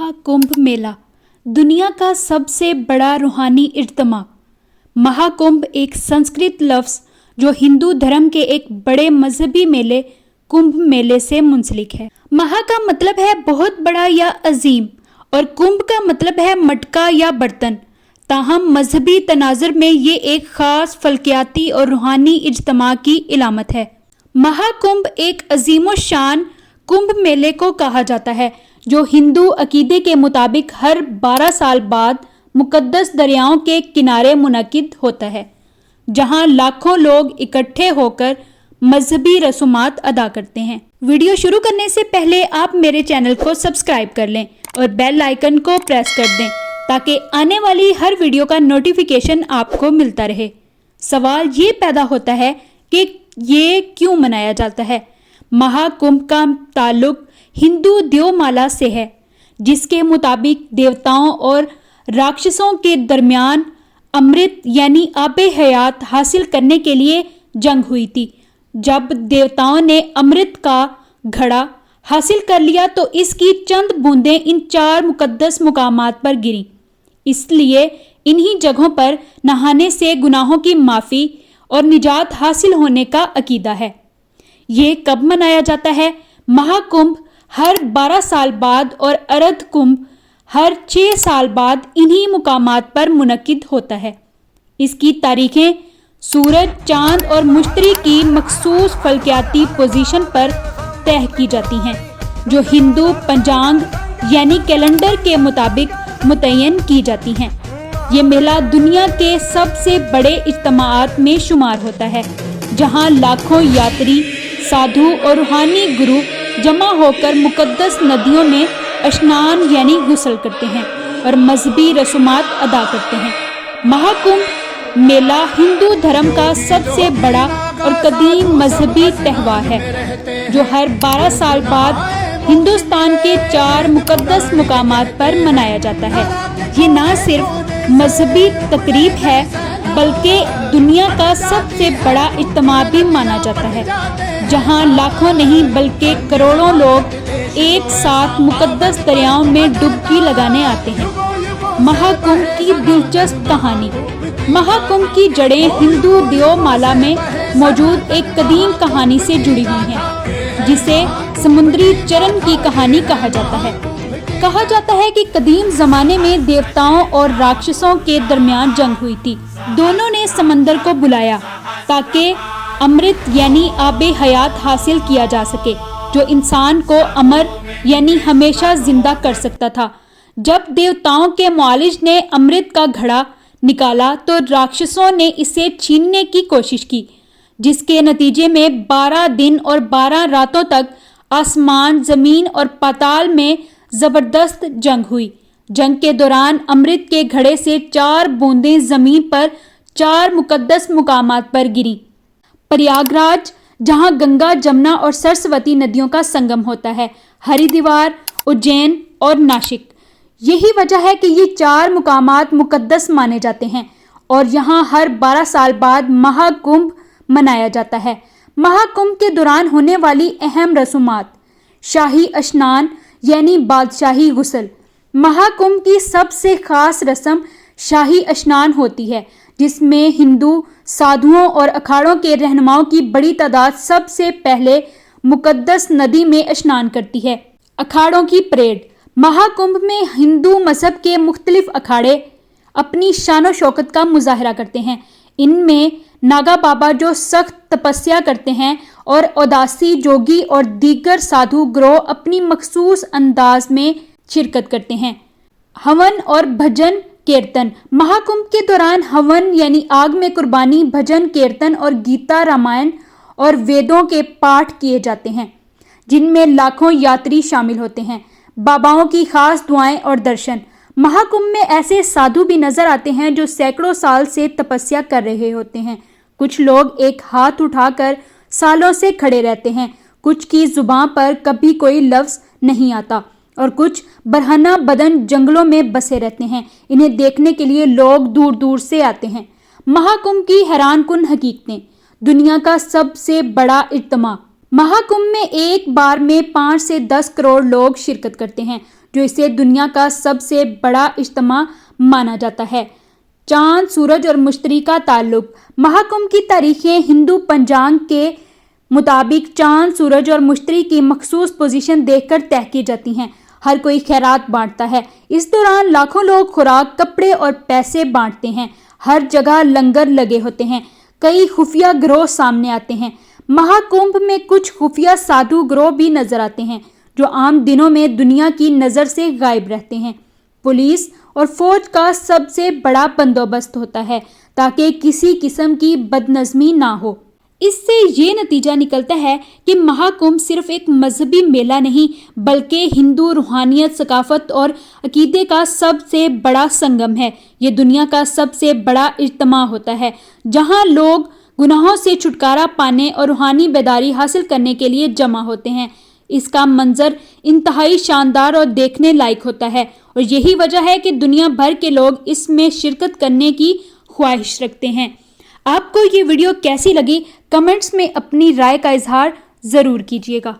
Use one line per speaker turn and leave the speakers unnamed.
महाकुंभ मेला दुनिया का सबसे बड़ा रूहानी इज्तिमा। महाकुंभ एक संस्कृत लफ्ज़ जो हिंदू धर्म के एक बड़े मजहबी मेले कुंभ मेले से मुंसलिक है। महा का मतलब है बहुत बड़ा या अजीम और कुंभ का मतलब है मटका या बर्तन। ताहम मजहबी तनाजुर में ये एक ख़ास फल्कियाती और रूहानी इज्तिमा की इलामत है। महाकुंभ एक अजीम शान कुंभ मेले को कहा जाता है जो हिंदू अकीदे के मुताबिक हर 12 साल बाद मुकद्दस दरियाओं के किनारे मुनक्किद होता है, जहां लाखों लोग इकट्ठे होकर मजहबी रसूमात अदा करते हैं। वीडियो शुरू करने से पहले आप मेरे चैनल को सब्सक्राइब कर लें और बेल आइकन को प्रेस कर दें ताकि आने वाली हर वीडियो का नोटिफिकेशन आपको मिलता रहे। सवाल ये पैदा होता है कि ये क्यों मनाया जाता है। महाकुंभ का ताल्लुक हिंदू देवमाला से है, जिसके मुताबिक देवताओं और राक्षसों के दरमियान अमृत यानी आबे हयात हासिल करने के लिए जंग हुई थी। जब देवताओं ने अमृत का घड़ा हासिल कर लिया तो इसकी चंद बूंदें इन 4 मुकद्दस मुकामात पर गिरी। इसलिए इन्हीं जगहों पर नहाने से गुनाहों की माफ़ी और निजात हासिल होने का अकीदा है। ये कब मनाया जाता है? महाकुंभ हर 12 साल बाद और अर्ध कुंभ हर 6 साल बाद इन्हीं मुकामात पर मुनक्किद होता है। इसकी तारीखें सूरज, चांद और मुश्तरी की मखसूस फल्कियाती पोजीशन पर तय की जाती हैं, जो हिंदू पंचांग यानी कैलेंडर के मुताबिक मुतय्यन की जाती हैं। ये मेला दुनिया के सबसे बड़े इज्तिमाआत में शुमार होता है, जहां लाखों यात्री, साधु और रूहानी गुरु जमा होकर मुकद्दस नदियों में स्नान यानी गुस्ल करते हैं और मजहबी रसूमात अदा करते हैं। महाकुंभ मेला हिंदू धर्म का सबसे बड़ा और कदीम मजहबी त्यौहार है, जो हर 12 साल बाद हिंदुस्तान के 4 मुकद्दस मुकामात पर मनाया जाता है। ये ना सिर्फ मजहबी तकरीब है बल्कि दुनिया का सबसे बड़ा इज्तिमा भी माना जाता है, जहां लाखों नहीं बल्कि करोड़ों लोग एक साथ मुकद्दस दरियाओं में डुबकी लगाने आते हैं। महाकुंभ की दिलचस्प कहानी। महाकुंभ की जड़ें हिंदू देवमाला में मौजूद एक कदीम कहानी से जुड़ी हुई हैं, जिसे समुद्री चरण की कहानी कहा जाता है। कहा जाता है कि कदीम जमाने में देवताओं और राक्षसों के दरमियान जंग हुई थी। दोनों ने समंदर को बुलाया ताकि अमृत यानी आबे हयात हासिल किया जा सके, जो इंसान को अमर यानी हमेशा जिंदा कर सकता था। जब देवताओं के मुआलिज ने अमृत का घड़ा निकाला तो राक्षसों ने इसे छीनने की कोशिश की, जिसके नतीजे में 12 दिन और 12 रातों तक आसमान, जमीन और पाताल में जबरदस्त जंग हुई। जंग के दौरान अमृत के घड़े से 4 बूंदें जमीन पर 4 मुकद्दस मुकामात पर गिरी। प्रयागराज, जहां गंगा, जमुना और सरस्वती नदियों का संगम होता है, हरिद्वार, उज्जैन और नासिक। यही वजह है कि ये 4 मुकामात मुकद्दस माने जाते हैं और यहाँ हर 12 साल बाद महाकुंभ मनाया जाता है। महाकुंभ के दौरान होने वाली अहम रसूमात। शाही स्नान यानी बादशाही गुस्ल। महाकुंभ की सबसे खास रस्म शाही स्नान होती है, जिसमें हिंदू साधुओं और अखाड़ों के रहनुमाओं की बड़ी तादाद सबसे पहले मुकद्दस नदी में स्नान करती है। अखाड़ों की परेड। महाकुंभ में हिंदू मजहब के मुख्तलिफ अखाड़े अपनी शान और शौकत का मुजाहरा करते हैं। इनमें नागा बाबा जो सख्त तपस्या करते हैं और उदासी जोगी और दीगर साधु ग्रोह अपनी मखसूस अंदाज में शिरकत करते हैं। हवन और भजन कीर्तन। महाकुंभ के दौरान हवन यानी आग में कुर्बानी, भजन कीर्तन और गीता, रामायण और वेदों के पाठ किए जाते हैं, जिनमें लाखों यात्री शामिल होते हैं। बाबाओं की खास दुआएं और दर्शन। महाकुंभ में ऐसे साधु भी नजर आते हैं जो सैकड़ों साल से तपस्या कर रहे होते हैं। कुछ लोग एक हाथ उठाकर सालों से खड़े रहते हैं, कुछ की जुबान पर कभी कोई लफ्ज नहीं आता और कुछ बरहना बदन जंगलों में बसे रहते हैं। इन्हें देखने के लिए लोग दूर दूर से आते हैं। महाकुंभ की हैरानकुन हकीकतें। दुनिया का सबसे बड़ा इज्तिमा। महाकुंभ में एक बार में 5 से 10 करोड़ लोग शिरकत करते हैं, जो इसे दुनिया का सबसे बड़ा इज्तिमा माना जाता है। चांद, सूरज और मुश्तरी का ताल्लुक। महाकुंभ की तारीखें हिंदू पंचांग के मुताबिक चांद, सूरज और मुश्तरी की मखसूस पोजीशन देखकर तय की जाती हैं। हर कोई खैरात बांटता है। इस दौरान लाखों लोग खुराक, कपड़े और पैसे बांटते हैं। हर जगह लंगर लगे होते हैं। कई खुफिया गिरोह सामने आते हैं। महाकुंभ में कुछ खुफिया साधु गिरोह भी नजर आते हैं जो आम दिनों में दुनिया की नज़र से गायब रहते हैं। पुलिस और फौज का सबसे बड़ा बंदोबस्त होता है ताकि किसी किस्म की बदनज़मी ना हो। इससे ये नतीजा निकलता है कि महाकुंभ सिर्फ एक मजहबी मेला नहीं बल्कि हिंदू रूहानियत, सकाफत और अकीदे का सबसे बड़ा संगम है। ये दुनिया का सबसे बड़ा इज्तिमा होता है जहां लोग गुनाहों से छुटकारा पाने और रूहानी बेदारी हासिल करने के लिए जमा होते हैं। इसका मंजर इंतहाई शानदार और देखने लायक होता है और यही वजह है कि दुनिया भर के लोग इसमें शिरकत करने की ख्वाहिश रखते हैं। आपको ये वीडियो कैसी लगी? कमेंट्स में अपनी राय का इजहार ज़रूर कीजिएगा।